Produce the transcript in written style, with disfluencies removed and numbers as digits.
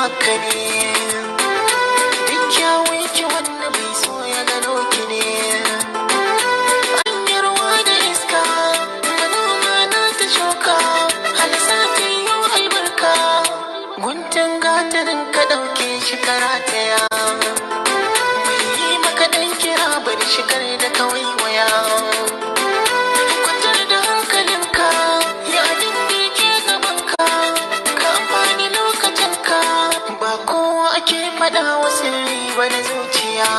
haka ne, duk kyawun ki wanda bai so ya gano ki ne. Hanyar ruwa da iska manoma na ta shuka, halisa ta yi albarka, guntun gatarin ka ɗauke shi karataya. Mai yi maka ɗan kira bari shigar da kawai waya. Kwantar da hankalinka ya dinga ke gabanka, ka amfani lokacinka, ba kowa ake faɗa wa sirri ba na zuciya.